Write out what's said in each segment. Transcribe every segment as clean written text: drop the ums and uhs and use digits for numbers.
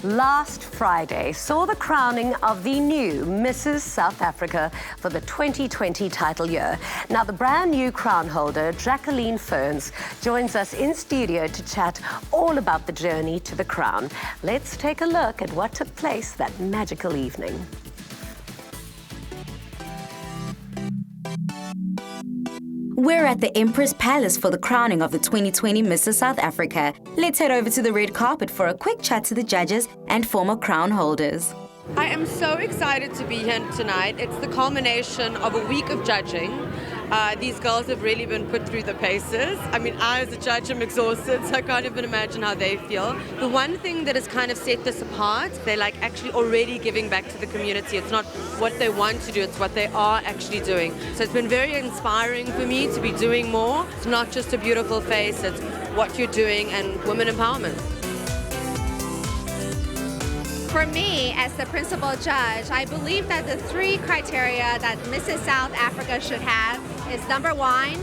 Last Friday saw the crowning of the new Mrs. South Africa for the 2020 title year. Now, the brand new crown holder, Jacqueline Ferns, joins us in studio to chat all about the journey to the crown. Let's take a look at what took place that magical evening. We're at the Empress Palace for the crowning of the 2020 Mrs. South Africa. Let's head over to the red carpet for a quick chat to the judges and former crown holders. I am so excited to be here tonight. It's the culmination of a week of judging. These girls have really been put through the paces. I mean, I as a judge am exhausted, so I can't even imagine how they feel. The one thing that has kind of set this apart, they're like actually already giving back to the community. It's not what they want to do, it's what they are actually doing. So it's been very inspiring for me to be doing more. It's not just a beautiful face, it's what you're doing and women empowerment. For me, as the principal judge, I believe that the three criteria that Mrs. South Africa should have is number one,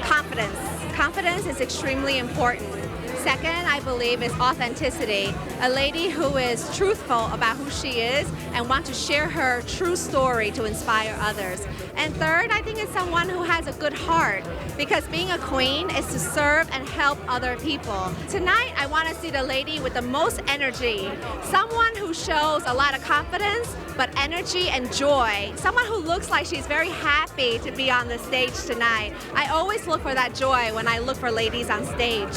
confidence. Confidence is extremely important. Second, I believe, is authenticity. A lady who is truthful about who she is and wants to share her true story to inspire others. And third, I think it's someone who has a good heart, because being a queen is to serve and help other people. Tonight, I want to see the lady with the most energy, someone who shows a lot of confidence, but energy and joy. Someone who looks like she's very happy to be on the stage tonight. I always look for that joy when I look for ladies on stage.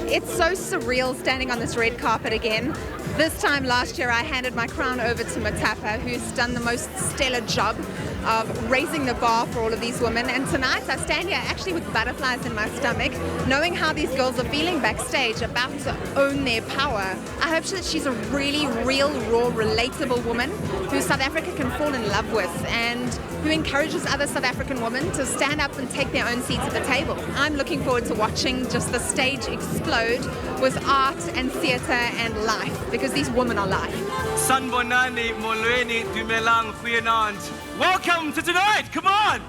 It's so surreal standing on this red carpet again. This time last year I handed my crown over to Matapa, who's done the most stellar job of raising the bar for all of these women. And tonight I stand here actually with butterflies in my stomach, knowing how these girls are feeling backstage, about to own their power. I hope that she's a really real, raw, relatable woman who South Africa can fall in love with, and who encourages other South African women to stand up and take their own seats at the table. I'm looking forward to watching just the stage explode with art and theatre and life, because these women are life. Sanbonani, Molweni, Dumelang, Goeienaand. Welcome to tonight, come on!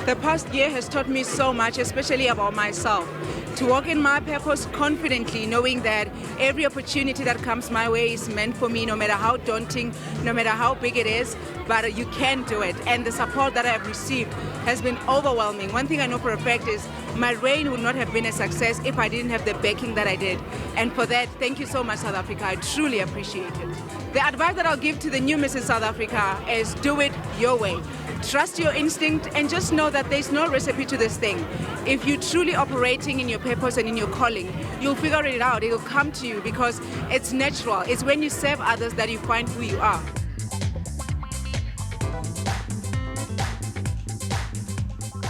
The past year has taught me so much, especially about myself. To walk in my purpose confidently, knowing that every opportunity that comes my way is meant for me, no matter how daunting, no matter how big it is, but you can do it. And the support that I have received has been overwhelming. One thing I know for a fact is my reign would not have been a success if I didn't have the backing that I did. And for that, thank you so much, South Africa. I truly appreciate it. The advice that I'll give to the new Mrs. South Africa is do it your way. Trust your instinct and just know that there's no recipe to this thing. If you're truly operating in your purpose and in your calling, you'll figure it out. It'll come to you because it's natural. It's when you serve others that you find who you are.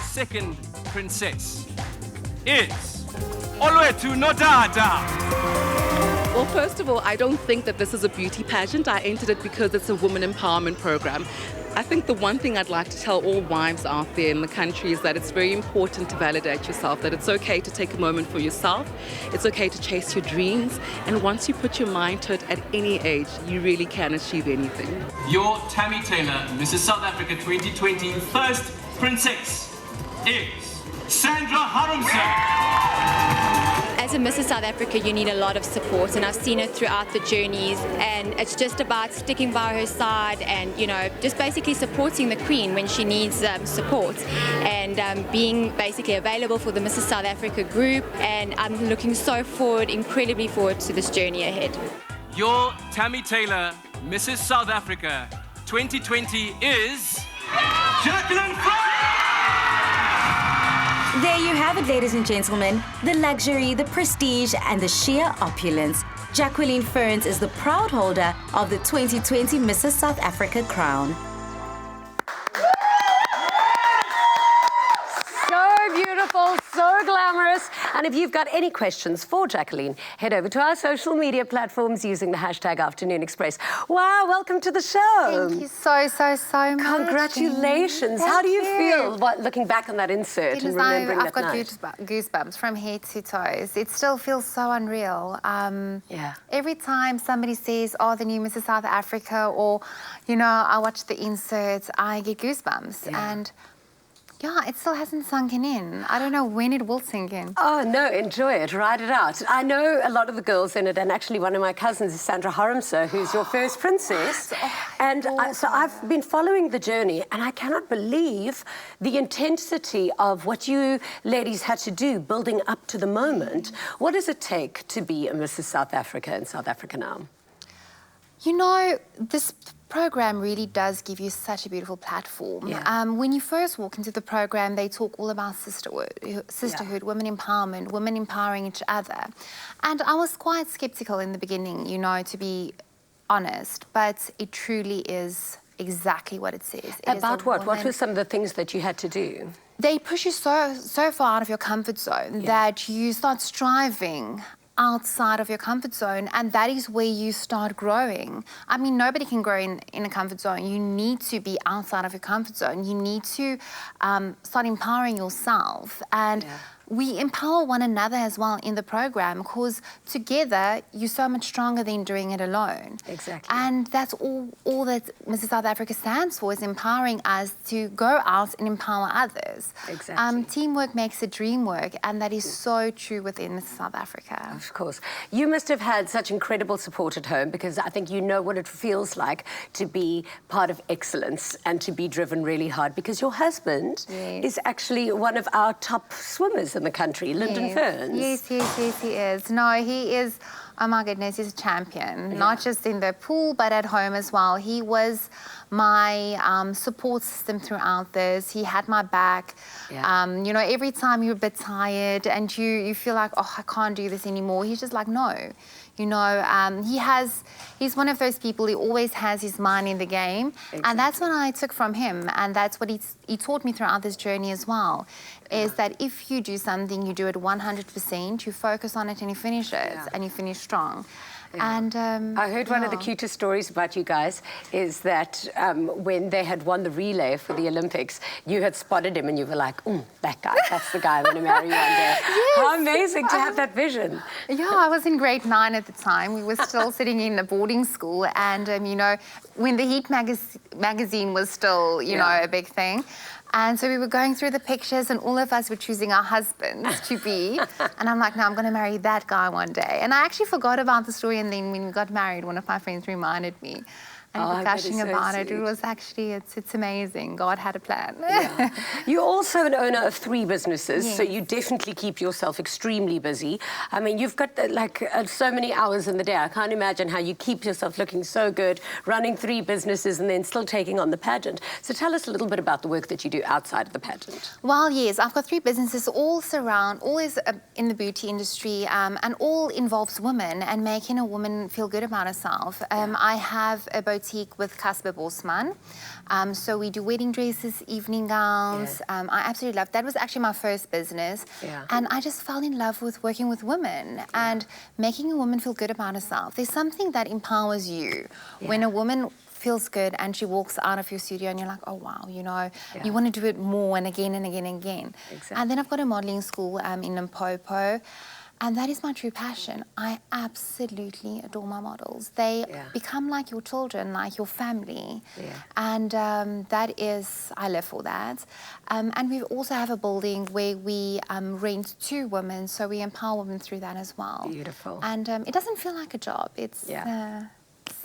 Second princess is Olwethu Nodada. Well, first of all, I don't think that this is a beauty pageant. I entered it because it's a woman empowerment program. I think the one thing I'd like to tell all wives out there in the country is that it's very important to validate yourself, that it's okay to take a moment for yourself, it's okay to chase your dreams, and once you put your mind to it at any age, you really can achieve anything. Your Tammy Taylor, Mrs. South Africa 2020 first princess is Sandra Harumsen. As a Mrs. South Africa, you need a lot of support, and I've seen it throughout the journeys, and it's just about sticking by her side and, you know, just basically supporting the Queen when she needs support, and being basically available for the Mrs. South Africa group, and I'm looking incredibly forward to this journey ahead. Your Tammy Taylor, Mrs. South Africa 2020 is Jacqueline Ferns! There you have it, ladies and gentlemen. The luxury, the prestige, and the sheer opulence. Jacqueline Ferns is the proud holder of the 2020 Mrs. South Africa crown. So beautiful, so glamorous. And if you've got any questions for Jacqueline, head over to our social media platforms using the hashtag Afternoon Express. Wow, welcome to the show. Thank you so much. Congratulations. How do you feel looking back on that insert and remembering I've got night? goosebumps from head to toes. It still feels so unreal. Yeah. Every time somebody says, oh, the new Mrs. South Africa, or, you know, I watch the inserts, I get goosebumps. Yeah. And Yeah, it still hasn't sunken in. I don't know when it will sink in. Oh, no, enjoy it, ride it out. I know a lot of the girls in it, and actually one of my cousins is Sandra Harmser, who's your first princess. And so I've been following the journey, and I cannot believe the intensity of what you ladies had to do building up to the moment. What does it take to be a Mrs. South Africa in South Africa now? You know, this program really does give you such a beautiful platform. Yeah. When you first walk into the program, they talk all about sisterhood, women empowerment, women empowering each other. And I was quite skeptical in the beginning, you know, to be honest, but it truly is exactly what it says. About what? What were some of the things that you had to do? They push you so far out of your comfort zone that you start striving outside of your comfort zone, and that is where you start growing. I mean, nobody can grow in a comfort zone. You need to be outside of your comfort zone. You need to start empowering yourself, and we empower one another as well in the program, because together you're so much stronger than doing it alone. Exactly. And that's all that Mrs. South Africa stands for, is empowering us to go out and empower others. Exactly. Teamwork makes the dream work, and that is so true within Mrs. South Africa. Of course. You must have had such incredible support at home, because I think you know what it feels like to be part of excellence and to be driven really hard, because your husband is actually one of our top swimmers in the country, Lyndon Ferns. Yes, he is. No, he is, oh my goodness, he's a champion, not just in the pool, but at home as well. He was my support system throughout this. He had my back. You know, every time you're a bit tired and you feel like, oh, I can't do this anymore, he's just like, no. You know, he's one of those people, he always has his mind in the game. Exactly. And that's what I took from him. And that's what he taught me throughout this journey as well, is that if you do something, you do it 100%, you focus on it and you finish it, and you finish strong. And I heard one of the cutest stories about you guys is that when they had won the relay for the Olympics, you had spotted him and you were like, that guy, that's the guy I'm going to marry one day. How amazing to have that vision. Yeah, I was in grade 9 at the time. We were still sitting in a boarding school, and you know, when the Heat magazine was still, you know, a big thing. And so we were going through the pictures, and all of us were choosing our husbands to be. And I'm like, no, I'm going to marry that guy one day. And I actually forgot about the story, and then when we got married, one of my friends reminded me. And gushing about it, it was actually, it's amazing. God had a plan. You're also an owner of 3 businesses, so you definitely keep yourself extremely busy. I mean, you've got like so many hours in the day. I can't imagine how you keep yourself looking so good, running 3 businesses and then still taking on the pageant. So tell us a little bit about the work that you do outside of the pageant. Well, yes, I've got 3 businesses, all is in the beauty industry, and all involves women and making a woman feel good about herself. I have a boutique with Casper Bosman. So we do wedding dresses, evening gowns. I absolutely love that. Was actually my first business. And I just fell in love with working with women and making a woman feel good about herself. There's something that empowers you when a woman feels good and she walks out of your studio and you're like, oh wow, you know, you want to do it more and again and again and again. And then I've got a modeling school in Limpopo. And that is my true passion. I absolutely adore my models. They become like your children, like your family. And that is, I live for that. And we also have a building where we rent to women, so we empower women through that as well. Beautiful. And it doesn't feel like a job. It's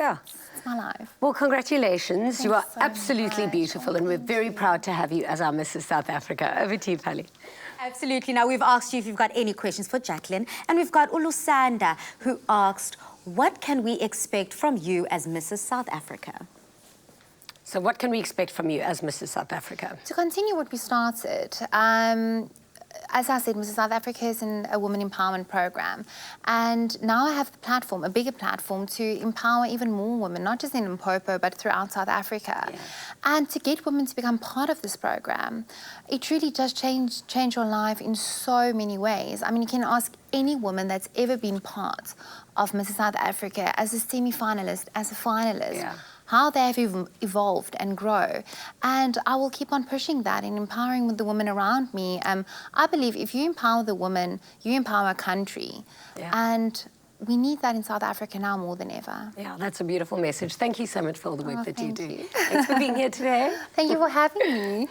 it's my life. Well, congratulations. Thanks you are so absolutely much. beautiful, and we're very proud to have you as our Mrs. South Africa. Over to you, Pali. Absolutely. Now, we've asked you if you've got any questions for Jacqueline, and we've got Ulusanda, who asked, what can we expect from you as Mrs. South Africa? So what can we expect from you as Mrs. South Africa? To continue what we started, as I said, Mrs. South Africa is in a women empowerment program. And now I have the platform, a bigger platform, to empower even more women, not just in Limpopo, but throughout South Africa. And to get women to become part of this program, it really does change your life in so many ways. I mean, you can ask any woman that's ever been part of Mrs. South Africa as a semi-finalist, as a finalist, how they have evolved and grow. And I will keep on pushing that and empowering the women around me. I believe if you empower the woman, you empower a country. And we need that in South Africa now more than ever. Yeah, that's a beautiful message. Thank you so much for all the work that you do. Thanks for being here today. Thank you for having me.